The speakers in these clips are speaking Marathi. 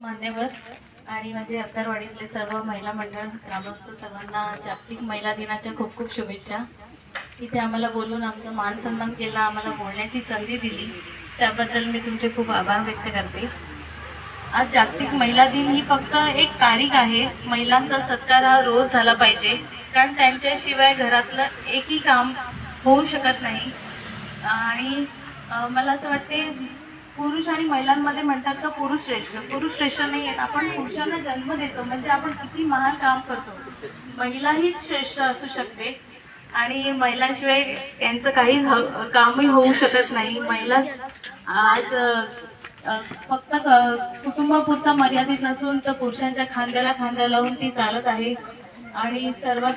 मान्यवर आणि माझे अत्तरवाडीतले सर्व महिला मंडळ ग्रामस्थ सर्वांना जागतिक महिला दिनाच्या खूप खूप शुभेच्छा. इथे आम्हाला बोलून आमचा मान सन्मान केला, आम्हाला बोलण्याची संधी दिली, त्याबद्दल मी तुमचे खूप आभार व्यक्त करते. आज जागतिक महिला दिन ही फक्त एक तारीख आहे. महिलांचा सत्कार हा रोज झाला पाहिजे, कारण त्यांच्याशिवाय घरातलं एकही काम होऊ शकत नाही. आणि मला असं वाटते पुरुष आणि महिलांमध्ये म्हणतात का पुरुष श्रेष्ठ नाही आहेत. आपण पुरुषांना जन्म देतो म्हणजे आपण किती महान काम करतो. महिला हीच श्रेष्ठ असू शकते आणि महिलांशिवाय त्यांचं काहीच कामही होऊ शकत नाही. महिला आज फक्त कुटुंबापुरता मर्यादित नसून तर पुरुषांच्या खांद्याला खांदा लावून ती चालत आहे. आणि सर्वात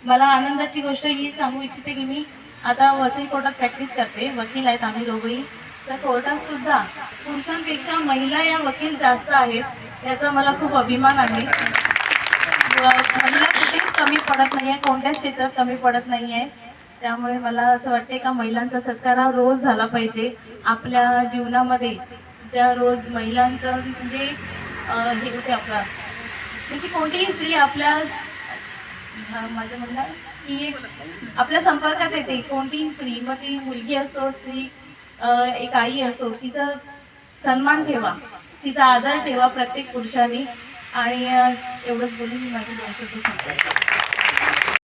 मला आनंदाची गोष्ट ही सांगू इच्छिते की मी आता वसई कोर्टात प्रॅक्टिस करते. वकील आहेत आम्ही दोघंही. तर कोर्टात सुद्धा पुरुषांपेक्षा महिला या वकील जास्त आहेत, याचा मला खूप अभिमान आहे. महिला कुठेच कमी पडत नाही आहे, कोणत्याच क्षेत्रात कमी पडत नाही आहे. त्यामुळे मला असं वाटते का महिलांचा सत्कार हा रोज झाला पाहिजे आपल्या जीवनामध्ये. ज्या रोज महिलांचं म्हणजे हे होते आपला म्हणजे कोणतीही स्त्री आपल्या माझं म्हणणं की आपल्या संपर्कात येते कोणतीही स्त्री, मग ती मुलगी असो, स्त्री एक आई असो, तिचा सन्मान ठेवा, तिचा आदर ठेवा प्रत्येक पुरुषाने. आणि एवढंच बोलून मी माझी दोन शब्द सांगते.